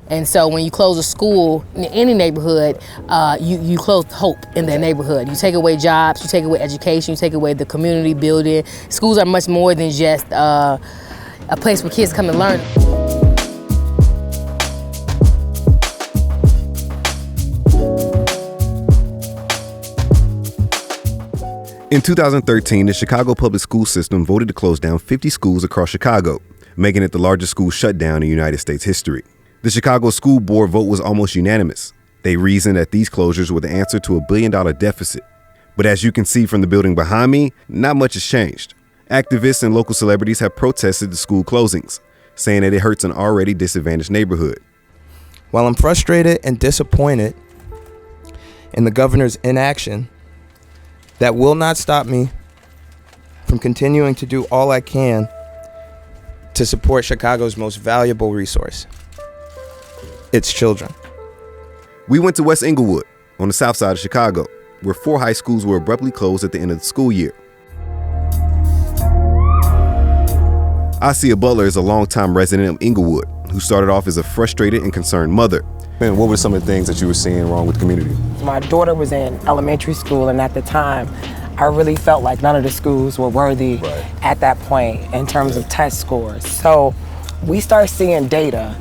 And so when you close a school in any neighborhood, you close hope in that neighborhood. You take away jobs, you take away education, you take away the community building. Schools are much more than just a place where kids come and learn. In 2013, the Chicago public school system voted to close down 50 schools across Chicago, making it the largest school shutdown in United States history. The Chicago School Board vote was almost unanimous. They reasoned that these closures were the answer to $1 billion deficit. But as you can see from the building behind me, not much has changed. Activists and local celebrities have protested the school closings, saying that it hurts an already disadvantaged neighborhood. While I'm frustrated and disappointed in the governor's inaction, that will not stop me from continuing to do all I can to support Chicago's most valuable resource, its children. We went to West Englewood, on the south side of Chicago, where 4 high schools were abruptly closed at the end of the school year. Asia Butler is a longtime resident of Englewood, who started off as a frustrated and concerned mother. And what were some of the things that you were seeing wrong with the community? My daughter was in elementary school, and at the time, I really felt like none of the schools were worthy at that point in terms of test scores. So we started seeing data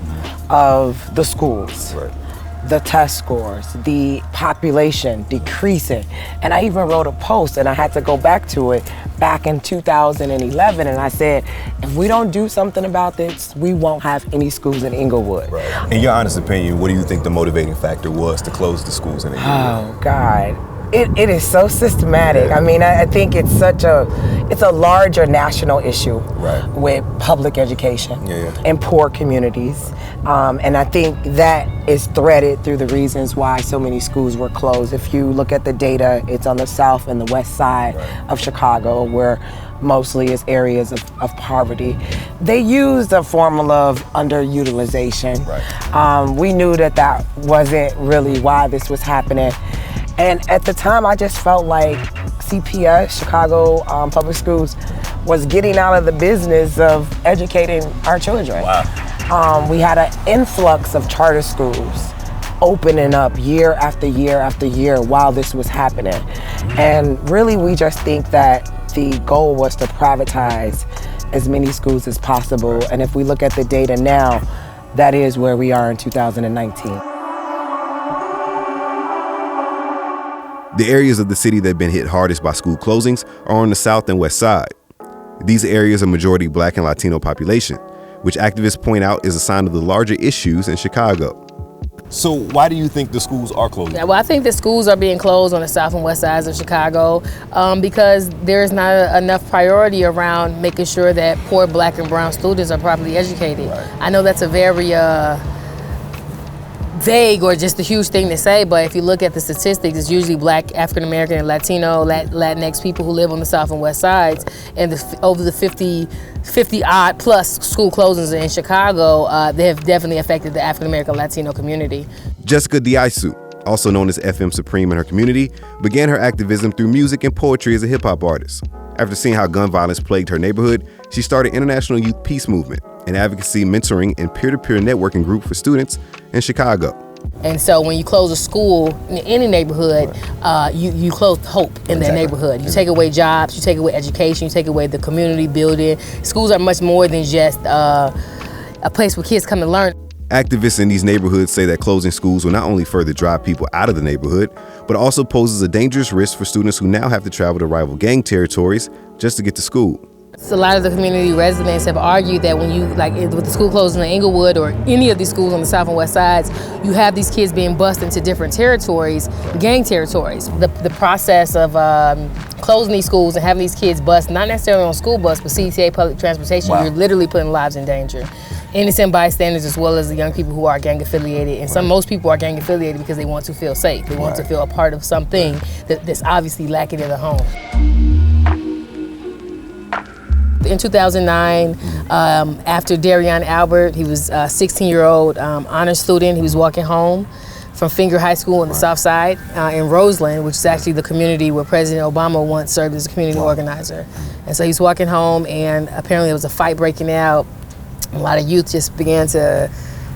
of the schools, the test scores, the population decreasing. And I even wrote a post, and I had to go back to it back in 2011, and I said, if we don't do something about this, we won't have any schools in Englewood. In your honest opinion, what do you think the motivating factor was to close the schools in Englewood? Oh, God. It is so systematic. I mean, I think it's a larger national issue with public education in poor communities. And I think that is threaded through the reasons why so many schools were closed. If you look at the data, it's on the south and the west side of Chicago, where mostly is areas of poverty. They used a formula of underutilization. We knew that wasn't really why this was happening. And at the time, I just felt like CPS, Chicago Public Schools, was getting out of the business of educating our children. We had an influx of charter schools opening up year after year after year while this was happening. And really, we just think that the goal was to privatize as many schools as possible. And if we look at the data now, that is where we are in 2019. The areas of the city that have been hit hardest by school closings are on the south and west side. These areas are majority Black and Latino population, which activists point out is a sign of the larger issues in Chicago. So why do you think the schools are closing? Well, I think the schools are being closed on the south and west sides of Chicago because there's not enough priority around making sure that poor Black and brown students are properly educated. I know that's a very vague or just a huge thing to say, but if you look at the statistics, it's usually Black, African American, and Latino, Latinx people who live on the south and west sides. And over the 50 odd plus school closings in Chicago, they have definitely affected the African American Latino community. Jessica Diaisu, also known as FM Supreme in her community, began her activism through music and poetry as a hip hop artist. After seeing how gun violence plagued her neighborhood, she started International Youth Peace Movement, an advocacy, mentoring, and peer-to-peer networking group for students in Chicago. And so when you close a school in any neighborhood, you close hope in that neighborhood. You take away jobs, you take away education, you take away the community building. Schools are much more than just a place where kids come and learn. Activists in these neighborhoods say that closing schools will not only further drive people out of the neighborhood, but also poses a dangerous risk for students who now have to travel to rival gang territories just to get to school. So a lot of the community residents have argued that when you, like with the school closing in Englewood or any of these schools on the south and west sides, you have these kids being bused into different territories, gang territories. The process of closing these schools and having these kids bused, not necessarily on a school bus, but CTA public transportation, you're literally putting lives in danger. Innocent bystanders as well as the young people who are gang affiliated. And most people are gang affiliated because they want to feel safe. They want to feel a part of something that's obviously lacking in the home. In 2009, after Darion Albert, he was a 16-year-old honor student. He was walking home from Finger High School on the south side in Roseland, which is actually the community where President Obama once served as a community organizer. And so he's walking home, and apparently there was a fight breaking out. A lot of youth just began to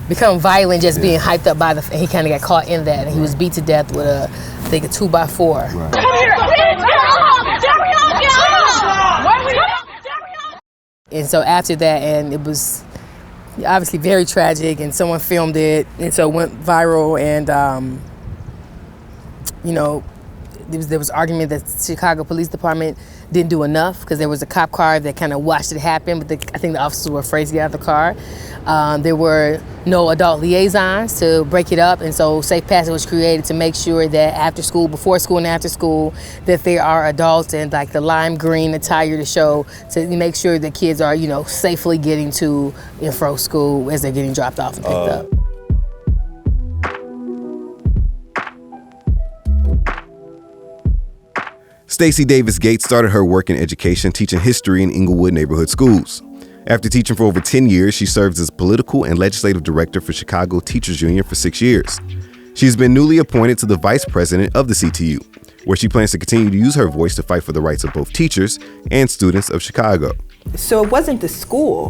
become violent just being hyped up by he kind of got caught in that, and he was beat to death with I think a 2x4. Come here, And so after that, and it was obviously very tragic, and someone filmed it, and so it went viral, and there was argument that the Chicago Police Department didn't do enough because there was a cop car that kind of watched it happen, but I think the officers were afraid to get out of the car. There were no adult liaisons to break it up, and so Safe Passage was created to make sure that after school, before school, and after school, that there are adults in like the lime green attire to show, to make sure that kids are, safely getting to and from school as they're getting dropped off and picked up. Stacey Davis Gates started her work in education teaching history in Inglewood neighborhood schools. After teaching for over 10 years, she serves as political and legislative director for Chicago Teachers Union for 6 years. She's been newly appointed to the vice president of the CTU, where she plans to continue to use her voice to fight for the rights of both teachers and students of Chicago. So it wasn't the school.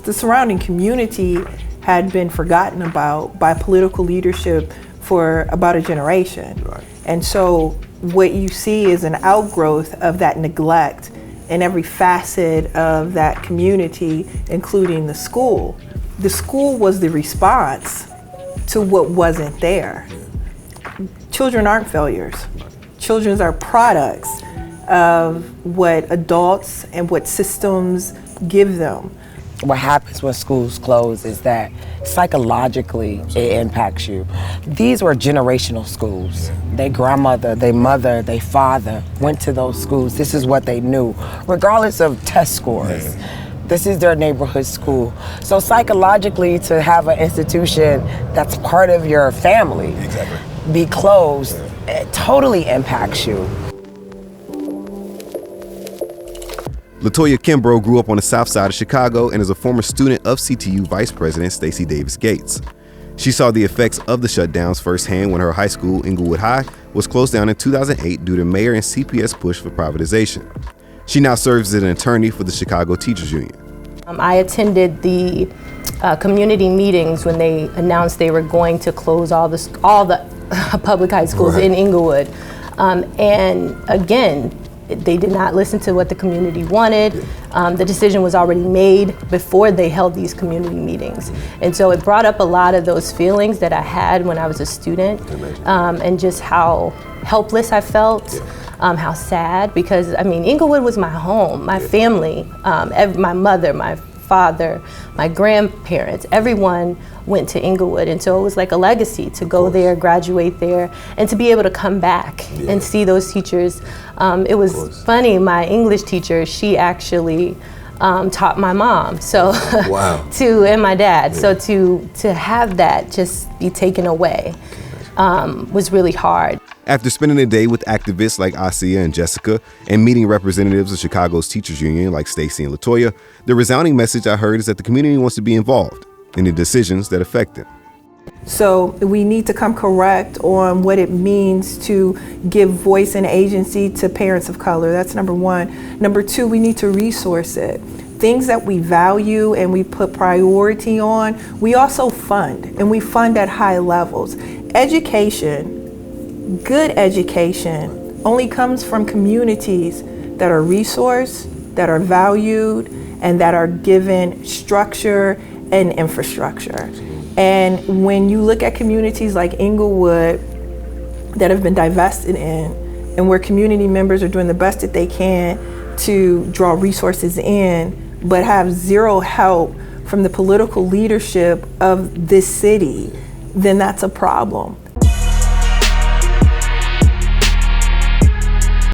The surrounding community had been forgotten about by political leadership for about a generation. Right. And so what you see is an outgrowth of that neglect in every facet of that community, including the school. The school was the response to what wasn't there. Children aren't failures. Children are products of what adults and what systems give them. What happens when schools close is that psychologically it impacts you. These were generational schools. Their grandmother, their mother, their father went to those schools. This is what they knew, regardless of test scores. This is their neighborhood school. So psychologically, to have an institution that's part of your family be closed, it totally impacts you. LaToya Kimbrough grew up on the south side of Chicago and is a former student of CTU Vice President Stacey Davis Gates. She saw the effects of the shutdowns firsthand when her high school, Inglewood High, was closed down in 2008 due to mayor and CPS push for privatization. She now serves as an attorney for the Chicago Teachers Union. I attended the community meetings when they announced they were going to close all the public high schools in Inglewood. And again, they did not listen to what the community wanted. The decision was already made before they held these community meetings. And so it brought up a lot of those feelings that I had when I was a student, and just how helpless I felt, how sad, because Inglewood was my home, my family, my mother, my father, my grandparents, everyone went to Inglewood, and so it was like a legacy to go there, graduate there, and to be able to come back and see those teachers. It was funny, my English teacher, she actually taught my mom, so and my dad. So to have that just be taken away was really hard. After spending a day with activists like Asia and Jessica and meeting representatives of Chicago's teachers union like Stacey and LaToya, the resounding message I heard is that the community wants to be involved in the decisions that affect them. So we need to come correct on what it means to give voice and agency to parents of color. That's number one. Number two, we need to resource it. Things that we value and we put priority on, we also fund, and we fund at high levels. Education, good education, only comes from communities that are resourced, that are valued, and that are given structure and infrastructure. And when you look at communities like Inglewood that have been divested in, and where community members are doing the best that they can to draw resources in, but have zero help from the political leadership of this city, then that's a problem.